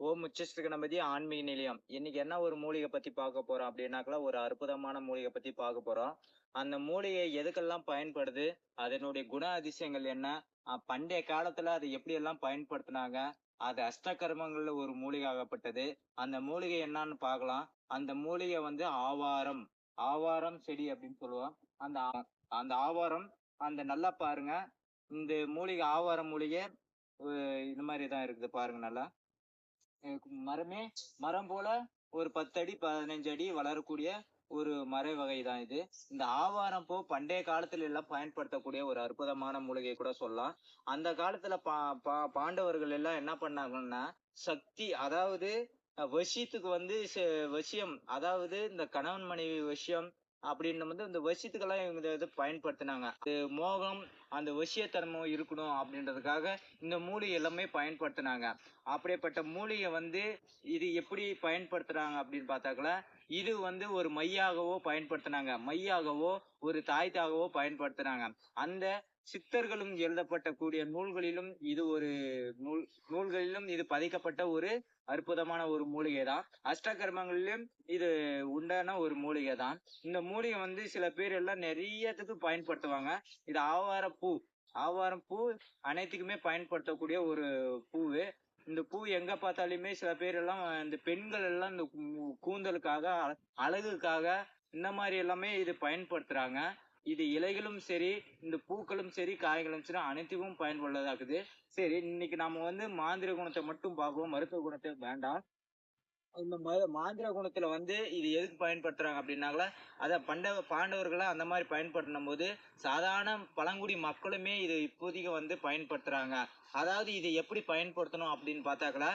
ஓம் உச்சிஷ்ட கணபதி ஆன்மீக நிலையம். இன்னைக்கு என்ன ஒரு மூலிகை பத்தி பார்க்க போறோம் அப்படின்னாக்கா, ஒரு அற்புதமான மூலிகை பத்தி பார்க்க போறோம். அந்த மூலிகை எதுக்கெல்லாம் பயன்படுது? அதனுடைய குண அதிசயங்கள் என்ன? பண்டைய காலத்துல அதை எப்படியெல்லாம் பயன்படுத்துனாங்க? அது அஷ்டகர்மங்கள்ல ஒரு மூலிகை ஆகப்பட்டது. அந்த மூலிகை என்னன்னு பார்க்கலாம். அந்த மூலிகை வந்து ஆவாரம். ஆவாரம் செடி அப்படின்னு சொல்லுவோம். அந்த அந்த ஆவாரம் அந்த நல்லா பாருங்க. இந்த மூலிகை ஆவாரம் மூலிகை இந்த மாதிரி தான் இருக்குது பாருங்க நல்லா. மரமே மரம் போல ஒரு 10 அடி 15 அடி வளரக்கூடிய ஒரு மர வகை தான் இது. இந்த ஆவாரம் பூ பண்டைய காலத்துல எல்லாம் பயன்படுத்தக்கூடிய ஒரு அற்புதமான மூலிகை கூட சொல்லலாம். அந்த காலத்துல பாண்டவர்கள் எல்லாம் என்ன பண்ணாங்கன்னா, சக்தி அதாவது வசியத்துக்கு வந்து வசியம் அதாவது இந்த கணவன் மனைவி வசியம் அப்படின்னு வந்து இந்த வசியத்துக்கெல்லாம் இவங்க இதை பயன்படுத்தினாங்க. அது மோகம் அந்த வசியத்தன்மை இருக்கணும் அப்படின்றதுக்காக இந்த மூலிகை எல்லாமே பயன்படுத்தினாங்க. அப்படிப்பட்ட மூலிகை வந்து இது எப்படி பயன்படுத்துறாங்க அப்படின்னு பார்த்தாக்கல, இது வந்து ஒரு மையாகவோ பயன்படுத்தினாங்க. மையாகவோ ஒரு தாய்த்தாகவோ பயன்படுத்தினாங்க. அந்த சித்தர்களும் எழுதப்பட்ட கூடிய நூல்களிலும் இது ஒரு நூல்களிலும் இது பதிக்கப்பட்ட ஒரு அற்புதமான ஒரு மூலிகை தான். அஷ்டகர்மங்களிலும் இது உண்டான ஒரு மூலிகை தான். இந்த மூலிகை வந்து சில பேர் எல்லாம் நிறையத்துக்கு பயன்படுத்துவாங்க. இது ஆவாரம் பூ அனைத்துக்குமே பயன்படுத்தக்கூடிய ஒரு பூவு. இந்த பூ எங்க பார்த்தாலுமே சில பேர் எல்லாம் இந்த பெண்கள் எல்லாம் இந்த கூந்தலுக்காக அழகுக்காக இந்த மாதிரி எல்லாமே இது பயன்படுத்துறாங்க. இது இலைகளும் சரி, இந்த பூக்களும் சரி, காய்களும் சரி அனைத்துக்கும் பயனுள்ளதாகுது. சரி, இன்னைக்கு நாம வந்து மாந்திர குணத்தை மட்டும் பார்ப்போம், மருத்துவ குணத்தை வேண்டாம். இந்த மாந்திர குணத்துல வந்து இது எதுக்கு பயன்படுத்துறாங்க அப்படின்னாங்களா, அத பாண்டவர்களா அந்த மாதிரி பயன்படுத்தும் போது சாதாரண பழங்குடி மக்களுமே இது இப்போதைக்கு வந்து பயன்படுத்துறாங்க. அதாவது இதை எப்படி பயன்படுத்தணும் அப்படின்னு பார்த்தாக்கல,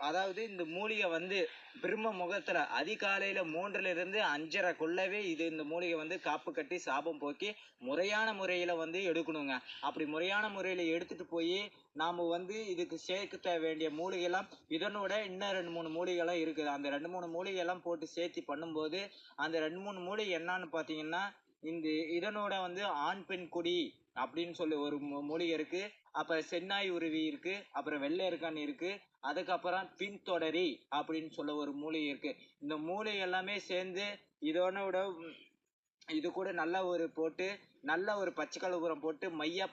அதாவது இந்த மூலிகை வந்து பிரம்ம முகத்துல அதிகாலையில 3லிருந்து 5:30 இது இந்த மூலிகை வந்து காப்பு கட்டி சாபம் போக்கி முறையான முறையில வந்து எடுக்கணுங்க. அப்படி முறையான முறையில எடுத்துட்டு போய் நாம வந்து இதுக்கு சேர்க்க வேண்டிய மூலிகை எல்லாம் இதனோட இன்னும் 2-3 மூலிகை எல்லாம் இருக்குது. அந்த 2-3 மூலிகை எல்லாம் போட்டு சேர்த்து பண்ணும்போது அந்த 2-3 மூலிகை என்னன்னு பாத்தீங்கன்னா, இந்த இதனோட வந்து ஆண் பெண் கொடி அப்படின்னு சொல்லி ஒரு மூலிகை இருக்கு. அப்புறம் சென்னாய் உருவி இருக்கு. அப்புறம் வெள்ளை இருக்கான் இருக்கு. அதுக்கப்புறம் பின்தொடரி அப்படின்னு சொல்ல ஒரு மூலிகை இருக்கு. இந்த மூலிகை எல்லாமே சேர்ந்து இதனோட இது கூட நல்ல ஒரு போட்டு நல்ல ஒரு பச்சை கற்பூரம் போட்டு மையா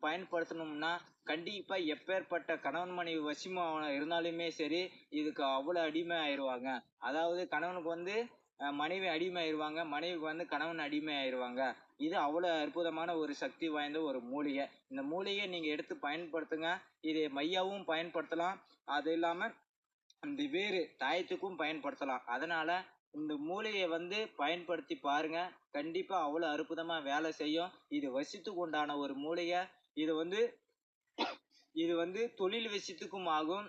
பயன்படுத்தணும்னா கண்டிப்பா எப்பேற்பட்ட கணவன் மனைவி வசியமா இருந்தாலுமே சரி இதுக்கு அவ்வளவு அடிமை ஆயிடுவாங்க. அதாவது கணவனுக்கு வந்து மனைவி அடிமை ஆயிடுவாங்க, மனைவிக்கு வந்து கணவன் அடிமை ஆயிடுவாங்க. இது அவ்வளவு அற்புதமான ஒரு சக்தி வாய்ந்த ஒரு மூலிகை. இந்த மூலிகையை நீங்க எடுத்து பயன்படுத்துங்க. இது மையாவும் பயன்படுத்தலாம். அது இல்லாம இந்த வேறு தாயத்துக்கும் பயன்படுத்தலாம். அதனால இந்த மூலிகையை வந்து பயன்படுத்தி பாருங்க. கண்டிப்பா அவ்வளவு அற்புதமா வேலை செய்யும். இது வசித்துக்கு உண்டான ஒரு மூலிகை. இது வந்து தொழில் விஷயத்துக்கும் ஆகும்,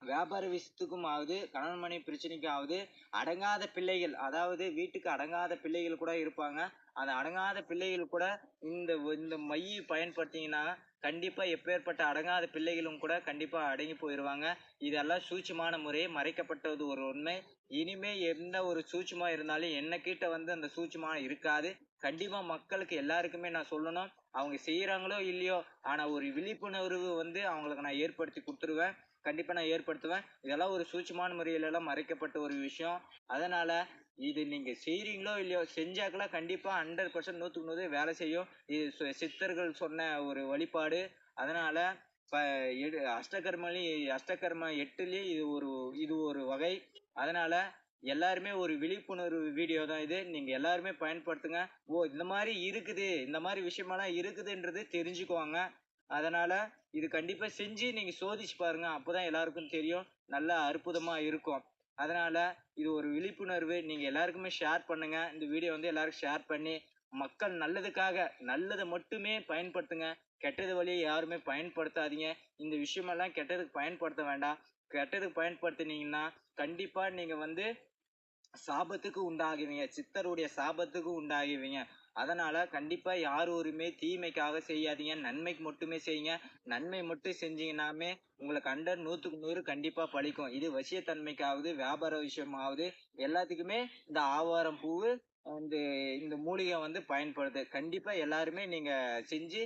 வியாபார விஷயத்துக்கும் ஆகுது, கணவன் மனைவி பிரச்சனைக்கும் ஆகுது. அடங்காத பிள்ளைகள் அதாவது வீட்டுக்கு அடங்காத பிள்ளைகள் கூட இருப்பாங்க. அந்த அடங்காத பிள்ளைகள் கூட இந்த இந்த மையை பயன்படுத்திங்கன்னா கண்டிப்பா எப்பேற்பட்ட அடங்காத பிள்ளைகளும் கூட கண்டிப்பா அடங்கி போயிடுவாங்க. இதெல்லாம் சூட்சுமான முறை மறைக்கப்பட்டது ஒரு உண்மை. இனிமே எந்த ஒரு சூட்சுமா இருந்தாலும் என்ன கிட்ட வந்து அந்த சூட்சுமா இருக்காது. கண்டிப்பா மக்களுக்கு எல்லாருக்குமே நான் சொல்லணும், அவங்க செய்யறாங்களோ இல்லையோ ஆனா ஒரு விழிப்புணர்வு வந்து அவங்களுக்கு நான் ஏற்படுத்தி கொடுத்துருவேன். கண்டிப்பா நான் ஏற்படுத்துவேன். இதெல்லாம் ஒரு சூட்சுமான முறையில எல்லாம் மறைக்கப்பட்ட ஒரு விஷயம். அதனால இது நீங்க செய்றீங்களோ இல்லையோ செஞ்சாக்கல கண்டிப்பா 100% 100க்கு 100 வேலை செய்யும். இது சித்தர்கள் சொன்ன ஒரு வழிபாடு. அதனால அஷ்டகர்ம 8லயே இது ஒரு வகை. அதனால எல்லாருமே ஒரு விழிப்புணர்வு வீடியோ தான் இது. நீங்க எல்லாருமே பயன்படுத்துங்க. இந்த மாதிரி இருக்குது, இந்த மாதிரி விஷயமெல்லாம் இருக்குதுன்றது தெரிஞ்சுக்குவாங்க. அதனால இது கண்டிப்பா செஞ்சு நீங்க சோதிச்சு பாருங்க. அப்பதான் எல்லாருக்கும் தெரியும். நல்லா அற்புதமா இருக்கும். அதனால இது ஒரு விழிப்புணர்வு. நீங்க எல்லாருக்குமே ஷேர் பண்ணுங்க. இந்த வீடியோ வந்து எல்லாருக்கும் ஷேர் பண்ணி மக்கள் நல்லதுக்காக நல்லதை மட்டுமே பயன்படுத்துங்க. கெட்டது வழியை யாருமே பயன்படுத்தாதீங்க. இந்த விஷயமெல்லாம் கெட்டதுக்கு பயன்படுத்த வேண்டாம். கெட்டதுக்கு பயன்படுத்தினீங்கன்னா கண்டிப்பா நீங்க வந்து சாபத்துக்கு உண்டாகுவீங்க, சித்தருடைய சாபத்துக்கு உண்டாகுவீங்க. அதனால கண்டிப்பா யாருமே தீமைக்காக செய்யாதீங்க, நன்மைக்கு மட்டுமே செய்யுங்க. நன்மை மட்டும் செஞ்சீங்கன்னாமே உங்களுக்கு 100க்கு 100 கண்டிப்பா பலிக்கும். இது வசியத்தன்மைக்காவது வியாபார விஷயமாவது எல்லாத்துக்குமே இந்த ஆவாரம் பூவு இந்த இந்த மூலிகை வந்து பயன்படுது. கண்டிப்பா எல்லாருமே நீங்க செஞ்சு